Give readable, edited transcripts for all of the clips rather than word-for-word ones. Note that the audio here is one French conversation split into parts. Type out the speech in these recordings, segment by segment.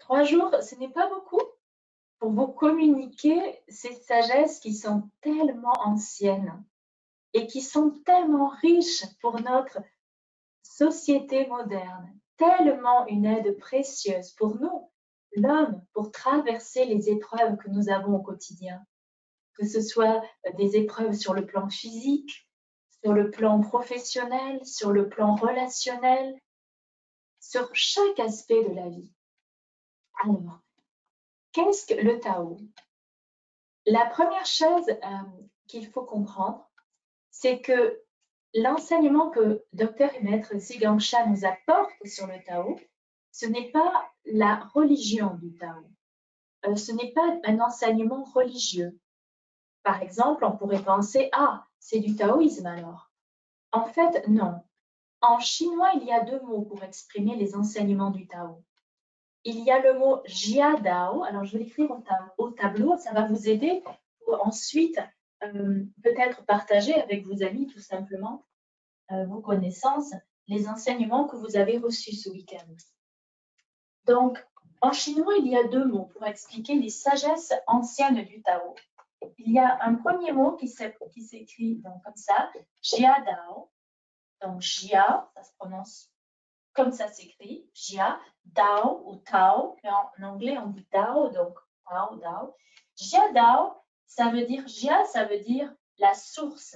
3 jours, ce n'est pas beaucoup pour vous communiquer ces sagesses qui sont tellement anciennes et qui sont tellement riches pour notre société moderne, tellement une aide précieuse pour nous, l'homme, pour traverser les épreuves que nous avons au quotidien, que ce soit des épreuves sur le plan physique, sur le plan professionnel, sur le plan relationnel, sur chaque aspect de la vie. Alors, qu'est-ce que le Tao? La première chose qu'il faut comprendre, c'est que l'enseignement que Dr et Maître Zhi Gang Sha nous apporte sur le Tao, ce n'est pas la religion du Tao. Ce n'est pas un enseignement religieux. Par exemple, on pourrait penser, ah, c'est du taoïsme alors. En fait, non. En chinois, il y a 2 mots pour exprimer les enseignements du Tao. Il y a le mot Jia Dao. Alors, je vais l'écrire au tableau. Ça va vous aider pour ensuite peut-être partager avec vos amis tout simplement vos connaissances, les enseignements que vous avez reçus ce week-end. Donc, en chinois, il y a 2 mots pour expliquer les sagesses anciennes du Tao. Il y a un premier mot qui s'écrit donc comme ça, Jia Dao. Donc, Jia, ça se prononce comme ça s'écrit, Jia, Dao ou Tao. En anglais, on dit Dao, donc Tao, Dao. Jia Dao, ça veut dire, Jia, ça veut dire la source.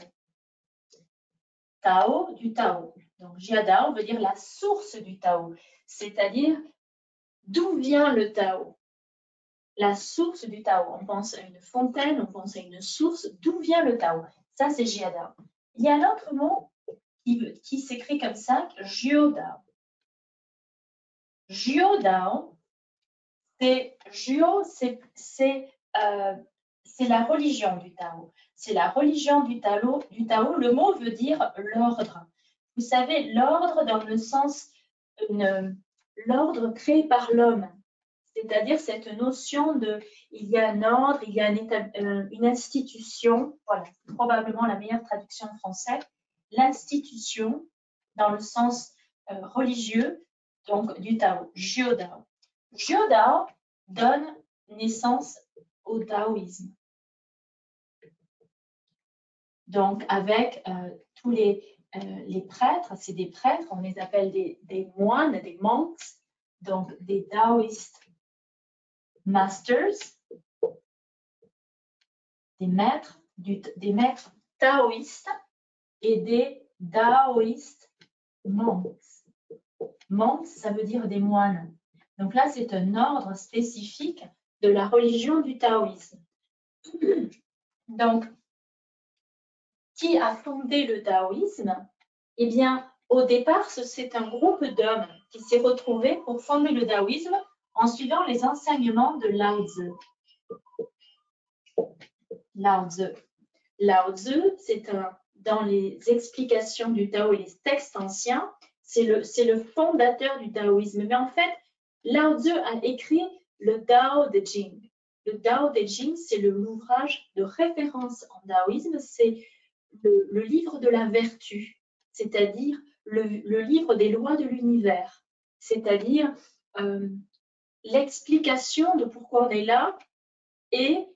Tao, du Tao. Donc, Jia Dao veut dire la source du Tao, c'est-à-dire d'où vient le Tao. La source du Tao. On pense à une fontaine, on pense à une source. D'où vient le Tao? Ça, c'est Jia Dao. Il y a un autre mot qui s'écrit comme ça, Jiu Dao. Jiu Dao, c'est la religion du Tao. C'est la religion du Tao. Le mot veut dire l'ordre. Vous savez, l'ordre dans le sens, l'ordre créé par l'homme. C'est-à-dire cette notion de, il y a un ordre, il y a une institution, voilà, c'est probablement la meilleure traduction en français, l'institution dans le sens religieux, donc du Tao, Jiu Dao. Jiu Dao donne naissance au taoïsme. Donc avec tous les prêtres, c'est des prêtres, on les appelle des moines, des monks, donc des taoïstes masters, des maîtres taoïstes et des daoïstes monks. Monks, ça veut dire des moines. Donc là, c'est un ordre spécifique de la religion du taoïsme. Donc, qui a fondé le taoïsme? Eh bien, au départ, c'est un groupe d'hommes qui s'est retrouvé pour fonder le taoïsme en suivant les enseignements de Lao Tzu. Lao Tzu. Lao Tzu, c'est dans les explications du Tao et les textes anciens, c'est le fondateur du taoïsme. Mais en fait, Lao Tzu a écrit le Tao Te Ching. Le Tao Te Ching, c'est l'ouvrage de référence en taoïsme, c'est le livre de la vertu, c'est-à-dire le livre des lois de l'univers, c'est-à-dire l'explication de pourquoi on est là et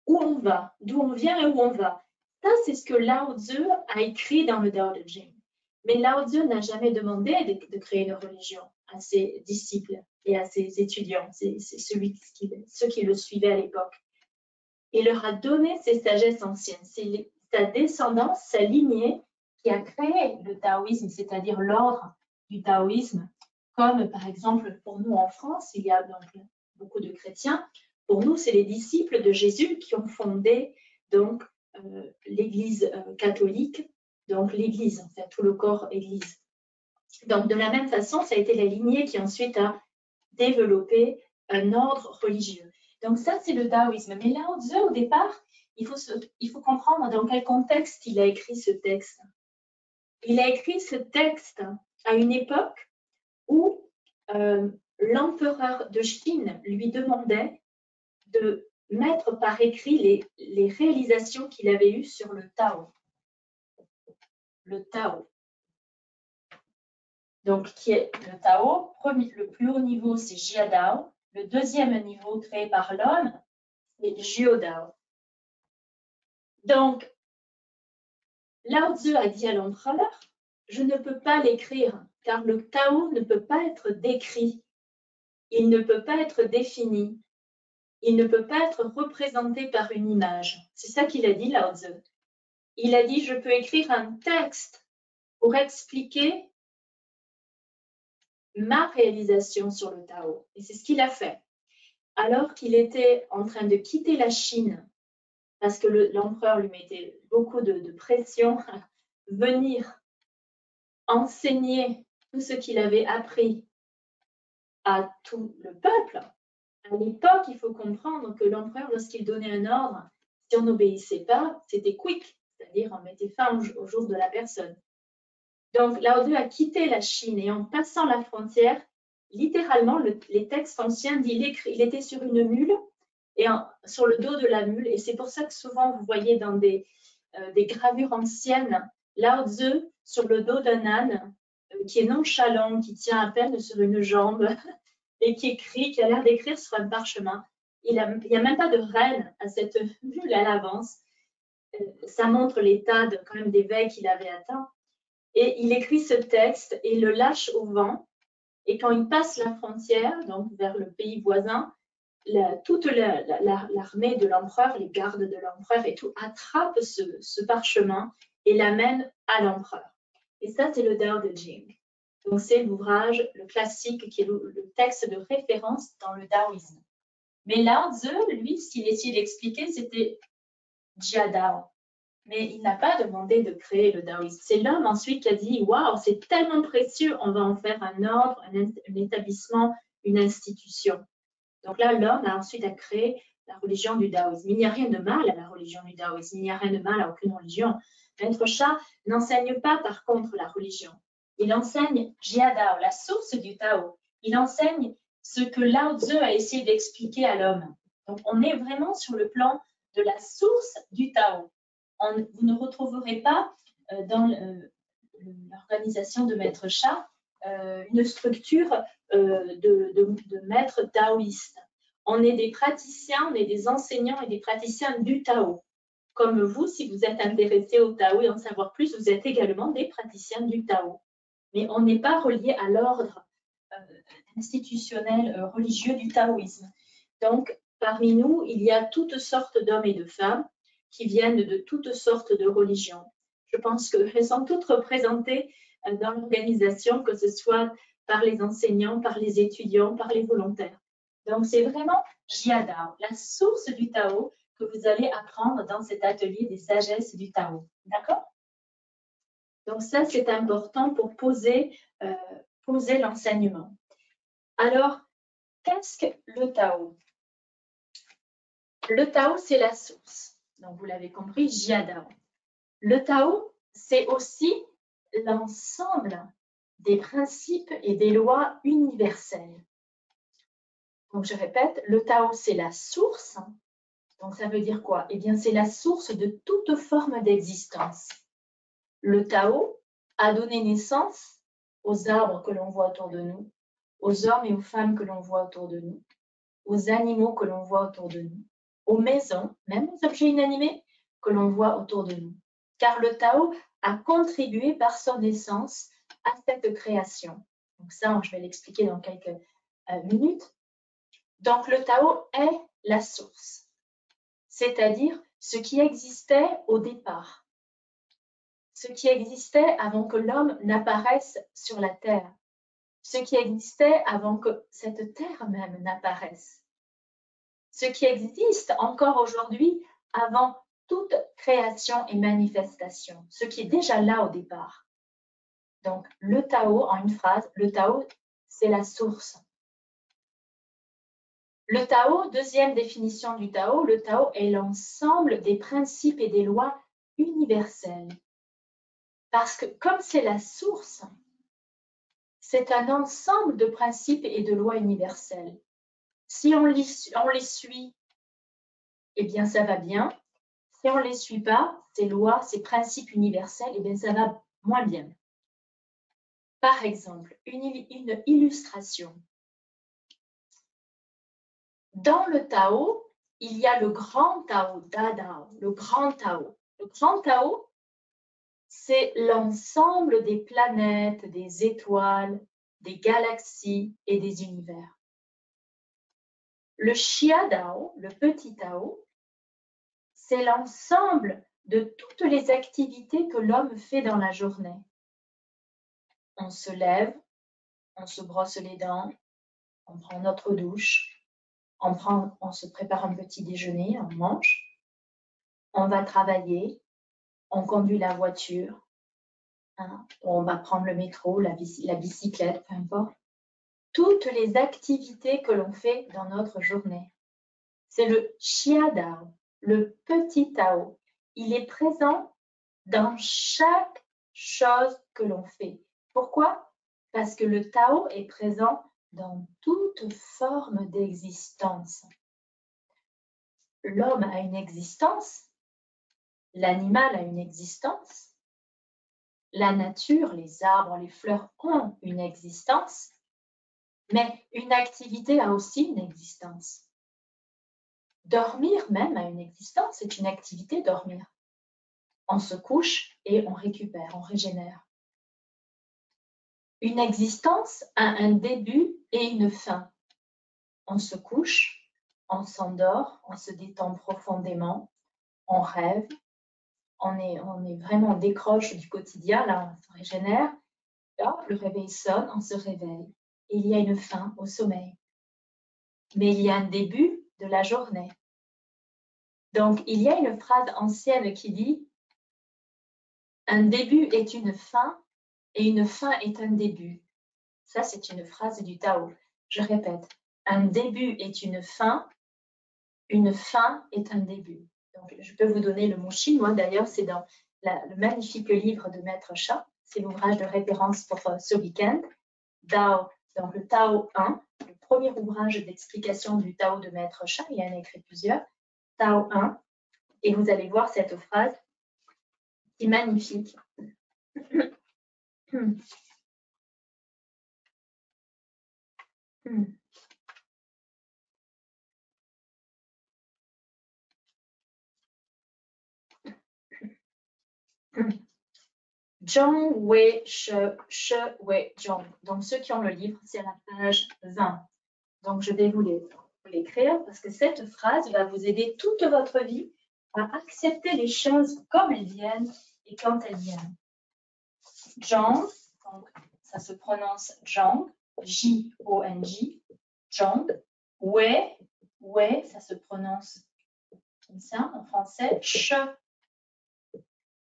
où on va, d'où on vient et où on va. Ça, c'est ce que Lao Tzu a écrit dans le Tao Te Ching. Mais Lao Tzu n'a jamais demandé de créer une religion à ses disciples et à ses étudiants, c'est ceux qui le suivaient à l'époque. Il leur a donné ses sagesses anciennes. C'est sa descendance, sa lignée qui a créé le taoïsme, c'est-à-dire l'ordre du taoïsme, comme par exemple pour nous en France, il y a donc beaucoup de chrétiens. Pour nous, c'est les disciples de Jésus qui ont fondé donc l'Église catholique, donc l'Église, en fait, tout le corps Église. Donc de la même façon, ça a été la lignée qui ensuite a développé un ordre religieux. Donc ça, c'est le taoïsme. Mais Lao Tzu, au départ, il faut comprendre dans quel contexte il a écrit ce texte. Il a écrit ce texte à une époque où l'empereur de Chine lui demandait de mettre par écrit les réalisations qu'il avait eues sur le Tao. Le Tao. Donc, qui est le Tao, le plus haut niveau, c'est Jia Dao. le deuxième niveau créé par l'homme, c'est Jiodao. Donc, Lao Tzu a dit à l'empereur, je ne peux pas l'écrire, car le Tao ne peut pas être décrit, il ne peut pas être défini, il ne peut pas être représenté par une image. C'est ça qu'il a dit, Lao Tzu. Il a dit, je peux écrire un texte pour expliquer ma réalisation sur le Tao. Et c'est ce qu'il a fait. Alors qu'il était en train de quitter la Chine, parce que l'empereur lui mettait beaucoup de pression à venir enseigner tout ce qu'il avait appris à tout le peuple. À l'époque, il faut comprendre que l'empereur, lorsqu'il donnait un ordre, si on n'obéissait pas, c'était quick, c'est-à-dire on mettait fin au jour de la personne. Donc, Lao Tzu a quitté la Chine et en passant la frontière, littéralement, les textes anciens disent il était sur une mule et sur le dos de la mule. Et c'est pour ça que souvent, vous voyez dans des gravures anciennes, Lao Tzu sur le dos d'un âne qui est nonchalant, qui tient à peine sur une jambe et qui écrit, qui a l'air d'écrire sur un parchemin. Il n'y a même pas de rêne à cette mule à l'avance. Ça montre l'état quand même d'éveil qu'il avait atteint. Et il écrit ce texte et le lâche au vent. Et quand il passe la frontière, donc vers le pays voisin, toute l'armée de l'empereur, les gardes de l'empereur et tout, attrape ce parchemin et l'amène à l'empereur. Et ça, c'est le Dao de Jing. Donc, c'est l'ouvrage, le classique, qui est le texte de référence dans le taoïsme. Mais Lao Tzu, lui, ce qu'il essayait d'expliquer, c'était Jia Dao. Mais il n'a pas demandé de créer le taoïsme. C'est l'homme ensuite qui a dit, waouh, c'est tellement précieux, on va en faire un ordre, un établissement, une institution. Donc là, l'homme a ensuite créé la religion du taoïsme. Il n'y a rien de mal à la religion du taoïsme, il n'y a rien de mal à aucune religion. Maître Sha n'enseigne pas par contre la religion. Il enseigne Jia Dao, la source du Tao. Il enseigne ce que Lao Tzu a essayé d'expliquer à l'homme. Donc on est vraiment sur le plan de la source du Tao. Vous ne retrouverez pas dans l'organisation de Maître Sha une structure de maîtres taoïstes. On est des praticiens, on est des enseignants et des praticiens du Tao. Comme vous, si vous êtes intéressé au Tao et en savoir plus, vous êtes également des praticiens du Tao. Mais on n'est pas relié à l'ordre institutionnel religieux du taoïsme. Donc, parmi nous, il y a toutes sortes d'hommes et de femmes qui viennent de toutes sortes de religions. Je pense qu'elles sont toutes représentées dans l'organisation, que ce soit par les enseignants, par les étudiants, par les volontaires. Donc, c'est vraiment Jia Dao, la source du Tao que vous allez apprendre dans cet atelier des sagesses du Tao. D'accord? Donc, ça, c'est important pour poser l'enseignement. Alors, qu'est-ce que le Tao? Le Tao, c'est la source. Donc, vous l'avez compris, Jia Dao. Le Tao, c'est aussi l'ensemble des principes et des lois universelles. Donc, je répète, le Tao, c'est la source. Donc, ça veut dire quoi? Eh bien, c'est la source de toute forme d'existence. Le Tao a donné naissance aux arbres que l'on voit autour de nous, aux hommes et aux femmes que l'on voit autour de nous, aux animaux que l'on voit autour de nous, aux maisons, même aux objets inanimés que l'on voit autour de nous. Car le Tao a contribué par son essence à cette création. Donc ça, je vais l'expliquer dans quelques minutes. Donc le Tao est la source, c'est-à-dire ce qui existait au départ, ce qui existait avant que l'homme n'apparaisse sur la terre, ce qui existait avant que cette terre même n'apparaisse, ce qui existe encore aujourd'hui avant toute création et manifestation, ce qui est déjà là au départ. Donc, le Tao, en une phrase, le Tao, c'est la source. Le Tao, deuxième définition du Tao, le Tao est l'ensemble des principes et des lois universelles. Parce que comme c'est la source, c'est un ensemble de principes et de lois universelles. Si on les suit, eh bien ça va bien. Si on ne les suit pas, ces lois, ces principes universels, eh bien ça va moins bien. Par exemple, une illustration. Dans le Tao, il y a le grand Tao, Da Dao, le grand Tao. Le grand Tao, c'est l'ensemble des planètes, des étoiles, des galaxies et des univers. Le Xia Dao, le petit Tao, c'est l'ensemble de toutes les activités que l'homme fait dans la journée. On se lève, on se brosse les dents, on prend notre douche, on se prépare un petit déjeuner, on mange, on va travailler, on conduit la voiture, hein, on va prendre le métro, la bicyclette, peu importe. Toutes les activités que l'on fait dans notre journée. C'est le Xia Dao, le petit Tao. Il est présent dans chaque chose que l'on fait. Pourquoi? Parce que le Tao est présent dans toute forme d'existence. L'homme a une existence, l'animal a une existence, la nature, les arbres, les fleurs ont une existence, mais une activité a aussi une existence. Dormir même a une existence, c'est une activité, dormir. On se couche et on récupère, on régénère. Une existence a un début et une fin. On se couche, on s'endort, on se détend profondément, on rêve, on est vraiment décroche du quotidien, là on se régénère, là, le réveil sonne, on se réveille. Et il y a une fin au sommeil. Mais il y a un début de la journée. Donc, il y a une phrase ancienne qui dit « Un début est une fin et une fin est un début ». Ça, c'est une phrase du Tao. Je répète, un début est une fin est un début. Donc, je peux vous donner le mot chinois, d'ailleurs, c'est dans le magnifique livre de Maître Sha, c'est l'ouvrage de référence pour ce week-end, Dao, donc le Tao 1, le premier ouvrage d'explication du Tao de Maître Sha, il y en a écrit plusieurs, Tao 1, et vous allez voir cette phrase qui est magnifique. Zhong Wei She, She Wei Zhong. Donc, ceux qui ont le livre, c'est à la page 20. Donc, je vais vous l'écrire parce que cette phrase va vous aider toute votre vie à accepter les choses comme elles viennent et quand elles viennent. Zhong, donc ça se prononce Zhong, J-O-N-G, Zhong. Wei, Wei, ça se prononce comme ça en français. She,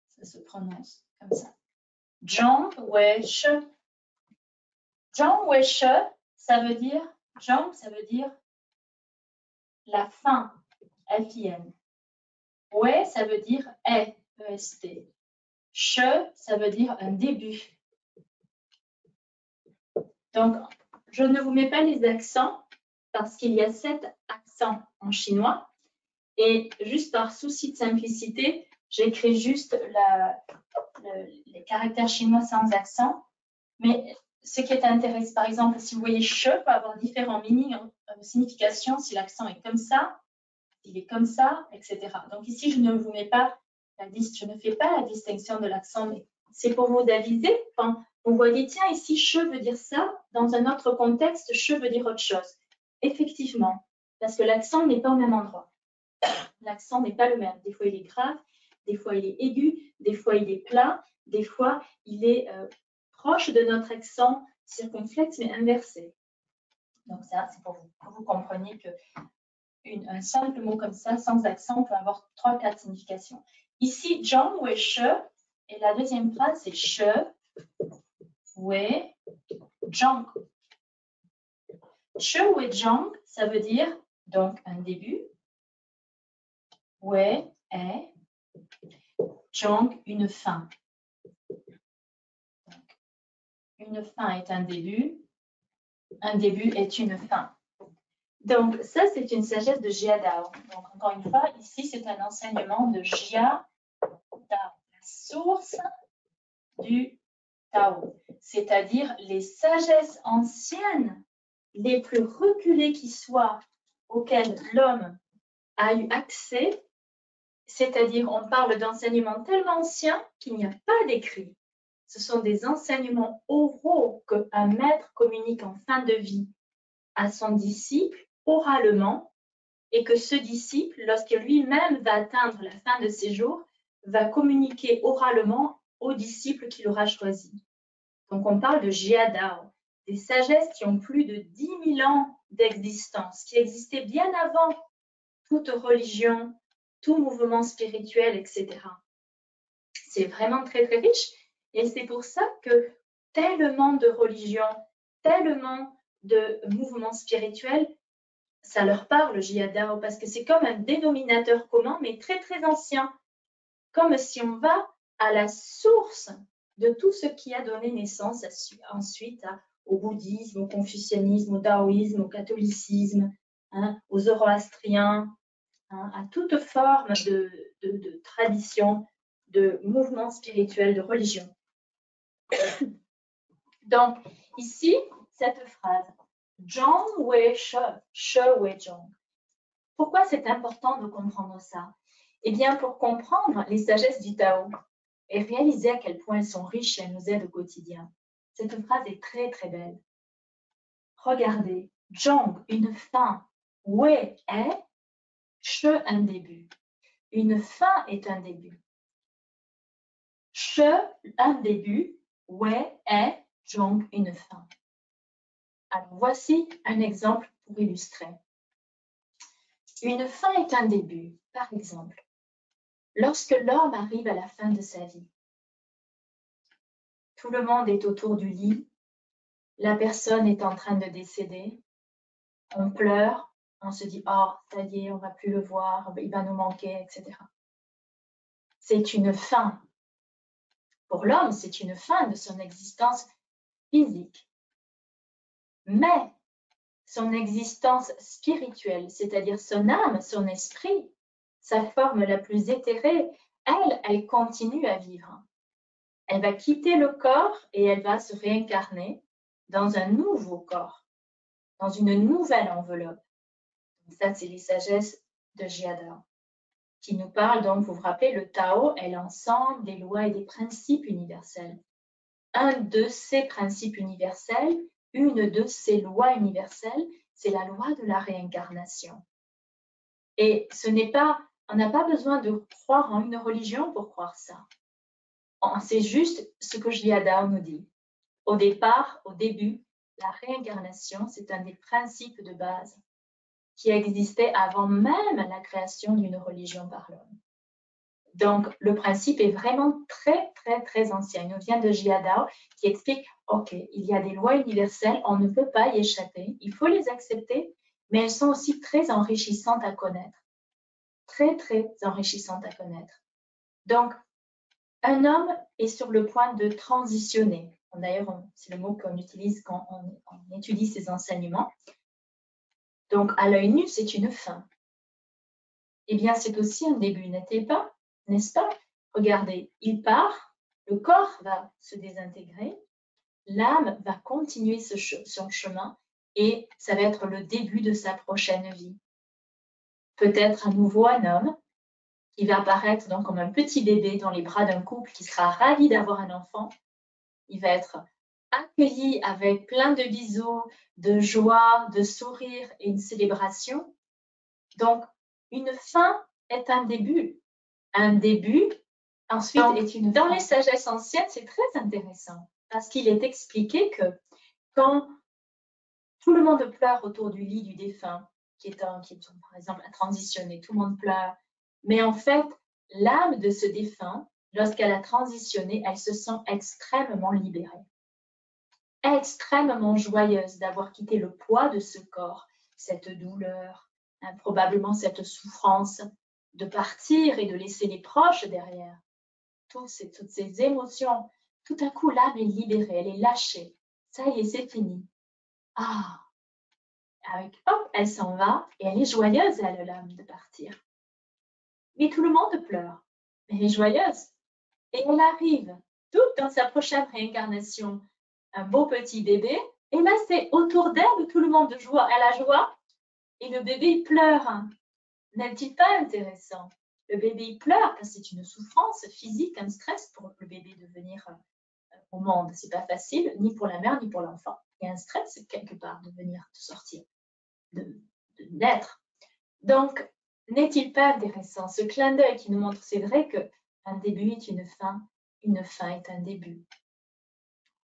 ça se prononce comme ça. Zhong Wei She. Zhong Wei She, ça veut dire, Zhong, ça veut dire la fin, F-I-N. Wei, ça veut dire est, E-S-T. She, ça veut dire un début. Donc, je ne vous mets pas les accents parce qu'il y a 7 accents en chinois. Et juste par souci de simplicité, j'écris juste les caractères chinois sans accent. Mais ce qui est intéressant, par exemple, si vous voyez « che » peut avoir différents meanings, significations, si l'accent est comme ça, s'il est comme ça, etc. Donc ici, je ne vous mets pas je ne fais pas la distinction de l'accent, mais c'est pour vous aviser. Quand vous voyez, tiens, ici, « che » veut dire ça, dans un autre contexte, « che » veut dire autre chose. Effectivement, parce que l'accent n'est pas au même endroit. L'accent n'est pas le même. Des fois, il est grave, des fois, il est aigu, des fois, il est plat, des fois, il est proche de notre accent circonflexe, mais inversé. Donc ça, c'est pour que vous compreniez qu'un simple mot comme ça, sans accent, peut avoir 3-4 significations. Ici, Zhong Wei She, et la deuxième phrase, c'est She Wei Zhong. She Wei Zhong, ça veut dire donc un début. Wei est, Zhong, une fin. Donc, une fin est un début est une fin. Donc, ça, c'est une sagesse de Jia Dao. Donc, encore une fois, ici, c'est un enseignement de Jia Dao, la source du Tao, c'est-à-dire les sagesses anciennes, les plus reculées qui soient, auxquels l'homme a eu accès, c'est-à-dire on parle d'enseignements tellement anciens qu'il n'y a pas d'écrit. Ce sont des enseignements oraux qu'un maître communique en fin de vie à son disciple oralement, et que ce disciple, lorsque lui-même va atteindre la fin de ses jours, va communiquer oralement au disciple qu'il aura choisi. Donc on parle de Jiadao, des sagesses qui ont plus de 10 000 ans d'existence, qui existaient bien avant toute religion, tout mouvement spirituel, etc. C'est vraiment très, très riche. Et c'est pour ça que tellement de religions, tellement de mouvements spirituels, ça leur parle, Jiadao, parce que c'est comme un dénominateur commun, mais très, très ancien. Comme si on va à la source de tout ce qui a donné naissance ensuite au bouddhisme, au confucianisme, au taoïsme, au catholicisme, aux zoroastriens, à toute forme de tradition, de mouvement spirituel, de religion. Donc, ici, cette phrase, Zhong Wei She, She Wei Zhong. Pourquoi c'est important de comprendre ça? Eh bien, pour comprendre les sagesses du Tao et réaliser à quel point elles sont riches et elles nous aident au quotidien. Cette phrase est très, très belle. Regardez, Zhong, une fin, Wei est, She, un début. Une fin est un début. She, un début, Wei est, Zhong, une fin. Alors, voici un exemple pour illustrer. Une fin est un début. Par exemple, lorsque l'homme arrive à la fin de sa vie, tout le monde est autour du lit, la personne est en train de décéder, on pleure, on se dit « Oh, ça y est, on ne va plus le voir, il va nous manquer, etc. » C'est une fin. Pour l'homme, c'est une fin de son existence physique. Mais son existence spirituelle, c'est-à-dire son âme, son esprit, sa forme la plus éthérée, elle continue à vivre. Elle va quitter le corps et elle va se réincarner dans un nouveau corps, dans une nouvelle enveloppe. Ça, c'est les sagesses de Jiadao, qui nous parlent, donc, vous vous rappelez, le Tao est l'ensemble des lois et des principes universels. Un de ces principes universels, une de ces lois universelles, c'est la loi de la réincarnation. Et ce n'est pas, on n'a pas besoin de croire en une religion pour croire ça. C'est juste ce que Jiadao nous dit. Au départ, au début, la réincarnation, c'est un des principes de base qui existait avant même la création d'une religion par l'homme. Donc, le principe est vraiment très, très, très ancien. Il nous vient de Jiadao qui explique, OK, il y a des lois universelles, on ne peut pas y échapper, il faut les accepter, mais elles sont aussi très enrichissantes à connaître. Très, très enrichissantes à connaître. Donc, un homme est sur le point de transitionner. D'ailleurs, c'est le mot qu'on utilise quand on étudie ces enseignements. Donc, à l'œil nu, c'est une fin. Eh bien, c'est aussi un début, n'est-ce pas? Regardez, il part, le corps va se désintégrer, l'âme va continuer son chemin et ça va être le début de sa prochaine vie. Peut-être à nouveau un homme qui va apparaître donc comme un petit bébé dans les bras d'un couple qui sera ravi d'avoir un enfant. Il va être accueilli avec plein de bisous, de joie, de sourires et une célébration. Donc, une fin est un début. Un début, ensuite, est une fin. Dans les sagesses anciennes, c'est très intéressant parce qu'il est expliqué que quand tout le monde pleure autour du lit du défunt, qui est par exemple à transitionner, tout le monde pleure, mais en fait, l'âme de ce défunt, lorsqu'elle a transitionné, elle se sent extrêmement libérée, extrêmement joyeuse d'avoir quitté le poids de ce corps, cette douleur, probablement cette souffrance de partir et de laisser les proches derrière. Toutes ces émotions, tout à coup, l'âme est libérée, elle est lâchée. Ça y est, c'est fini. Ah, avec hop, elle s'en va et elle est joyeuse, elle, l'âme, de partir. Mais tout le monde pleure, mais elle est joyeuse. Et elle arrive, toute dans sa prochaine réincarnation, un beau petit bébé, et là, c'est autour d'elle, tout le monde joue à la joie. et le bébé il pleure. N'est-il pas intéressant? Le bébé il pleure parce que c'est une souffrance physique, un stress pour le bébé de venir au monde. C'est pas facile, ni pour la mère, ni pour l'enfant. Il y a un stress quelque part de venir, de sortir, de naître. Donc, n'est-il pas intéressant ce clin d'œil qui nous montre, c'est vrai qu'un début est une fin est un début.